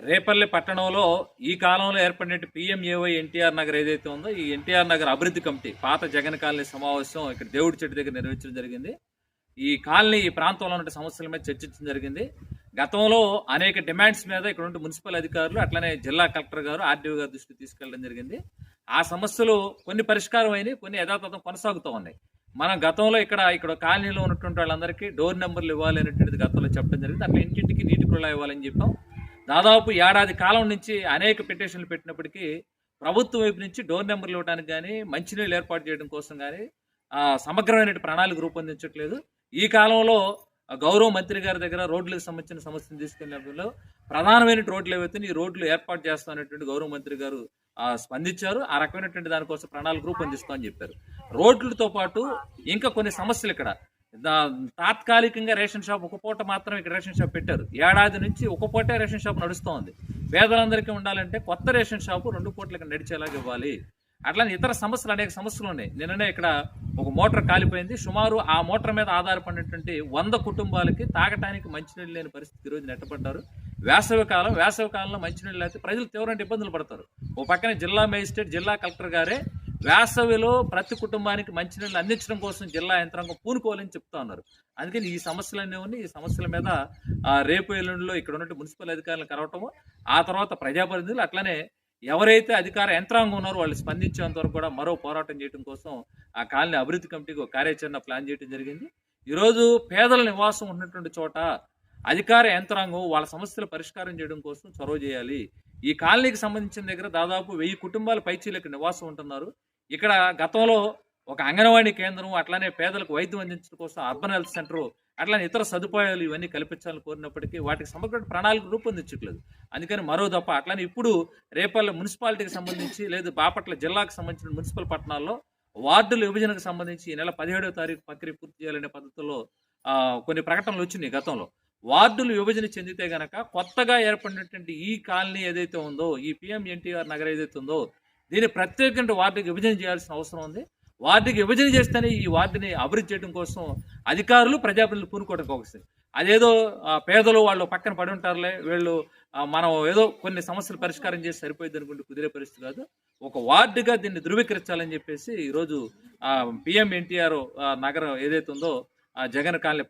రేపల్లి పట్టణంలో ఈ కాలంలో ఏర్పడిన పిఎంఏవై ఎన్టీఆర్ నగర్ ఏదైతే ఉందో ఈ ఎన్టీఆర్ నగర్ అభివృద్ధి కమిటీ పాత జగన్ కాలనీ సమావేశం ఇక్కడ దేవుడి చెట్టు దగ్గర నిర్వహించడం జరిగింది. ఈ కాలనీ ఈ ప్రాంతంలో ఉన్న సమస్యల మీద చర్చించడం జరిగింది. గతంలో అనేక డిమాండ్స్ మీద ఇక్కడ ఉంటే మున్సిపల్ అధికారులు అట్లనే జిల్లా కలెక్టర్ గారు ఆర్డీఓ గారి దృష్టికి తీసుకెళ్లడం జరిగింది. ఆ సమస్యలు కొన్ని పరిష్కారం అయినాయి, కొన్ని యథాతథం కొనసాగుతూ ఉన్నాయి. మనం గతంలో ఇక్కడ కాలనీలో ఉన్నటువంటి వాళ్ళందరికీ డోర్ నెంబర్లు ఇవ్వాలి అనేటువంటిది గతంలో చెప్పడం జరిగింది. అట్లా ఇంటింటికి నీటి కుళాయి ఇవ్వాలని చెప్పాం. దాదాపు ఏడాది కాలం నుంచి అనేక పిటిషన్లు పెట్టినప్పటికీ ప్రభుత్వం వైపు నుంచి డోర్ నెంబర్లు ఇవ్వడానికి కానీ మంచినీళ్ళు ఏర్పాటు చేయడం కోసం కానీ సమగ్రమైన ప్రణాళిక రూపొందించట్లేదు. ఈ కాలంలో గౌరవ మంత్రి గారి దగ్గర రోడ్లకు సంబంధించిన సమస్యను తీసుకెళ్ళినప్పుడు ప్రధానమైన రోడ్లు ఏవైతే ఈ రోడ్లు ఏర్పాటు చేస్తామనేటువంటి గౌరవ మంత్రి గారు స్పందించారు. ఆ రకమైనటువంటి దానికోసం ప్రణాళిక రూపొందిస్తామని చెప్పారు. రోడ్లతో పాటు ఇంకా కొన్ని సమస్యలు ఇక్కడ తాత్కాలికంగా రేషన్ షాప్ ఒక పూట మాత్రం ఇక్కడ రేషన్ షాప్ పెట్టారు. ఏడాది నుంచి ఒక పూటే రేషన్ షాప్ నడుస్తోంది. పేదలందరికీ ఉండాలంటే కొత్త రేషన్ షాపు 2 పూటలకు నడిచేలాగా ఇవ్వాలి. అట్లానే ఇతర సమస్యలు అనేక సమస్యలు ఉన్నాయి. నిన్ననే ఇక్కడ ఒక మోటార్ కాలిపోయింది. సుమారు ఆ మోటార్ మీద ఆధారపడినటువంటి 100 కుటుంబాలకి తాగటానికి మంచినీళ్ళు లేని పరిస్థితి ఈరోజు నెట్టబడ్డారు. వేసవి కాలంలో మంచినీళ్ళు అయితే ప్రజలు తీవ్రమైన ఇబ్బందులు పడతారు. ఓ పక్కనే జిల్లా మేజిస్ట్రేట్, జిల్లా కలెక్టర్ గారే వేసవిలో ప్రతి కుటుంబానికి మంచినీళ్ళు అందించడం కోసం జిల్లా యంత్రాంగం పూనుకోవాలని చెప్తా ఉన్నారు. అందుకని ఈ సమస్యలన్నీ ఉన్నాయి. ఈ సమస్యల మీద రేపు ఎల్లుండిలో ఇక్కడ ఉన్నట్టు మున్సిపల్ అధికారులను కలవటము, ఆ తర్వాత ప్రజాప్రతినిధులు అట్లనే ఎవరైతే అధికార యంత్రాంగం ఉన్నారో వాళ్ళు స్పందించేంత వరకు కూడా మరో పోరాటం చేయడం కోసం ఆ కాలనీ అభివృద్ధి కమిటీకి ఒక కార్యాచరణ ప్లాన్ చేయడం జరిగింది. ఈరోజు పేదల నివాసం ఉన్నటువంటి చోట అధికార యంత్రాంగం వాళ్ళ సమస్యలు పరిష్కారం చేయడం కోసం చొరవ చేయాలి. ఈ కాలనీకి సంబంధించిన దగ్గర దాదాపు 1000 కుటుంబాల పైచీలకు నివాసం ఉంటున్నారు. ఇక్కడ గతంలో ఒక అంగన్వాడీ కేంద్రం, అట్లానే పేదలకు వైద్యం అందించడం కోసం అర్బన్ హెల్త్ సెంటర్, అట్లానే ఇతర సదుపాయాలు ఇవన్నీ కల్పించాలని కోరినప్పటికీ వాటికి సమగ్ర ప్రణాళిక రూపొందించట్లేదు. అందుకని మరో దప్ప అట్లానే ఇప్పుడు రేపల్లె మున్సిపాలిటీకి సంబంధించి లేదు బాపట్ల జిల్లాకు సంబంధించిన మున్సిపల్ పట్టణాల్లో వార్డుల విభజనకు సంబంధించి ఈ నెల 17వ తారీఖు ప్రక్రియ పూర్తి చేయాలనే పద్ధతిలో కొన్ని ప్రకటనలు వచ్చినాయి గతంలో. వార్డులు విభజన చెందితే గనక కొత్తగా ఏర్పడినటువంటి ఈ కాలనీ ఏదైతే ఉందో, ఈ పిఎం ఎన్టీఆర్ నగర్ ఏదైతే ఉందో దీన్ని ప్రత్యేకంగా వార్డుకి విభజన చేయాల్సిన అవసరం ఉంది. వార్డుకి విభజన చేస్తేనే ఈ వార్డుని అభివృద్ధి చేయడం కోసం అధికారులు ప్రజాప్రతినిధులు పూనుకోవడానికి వస్తుంది. అదేదో పేదలు వాళ్ళు పక్కన పడి ఉంటారులే, వీళ్ళు మనం ఏదో కొన్ని సమస్యలు పరిష్కారం చేసి సరిపోయింది అనుకుంటే కుదిరే పరిస్థితి కాదు. ఒక వార్డుగా దీన్ని ధృవీకరించాలని చెప్పేసి ఈరోజు పిఎం ఎన్టీఆర్ నగరం ఏదైతే ఉందో జగన్ కాలనీ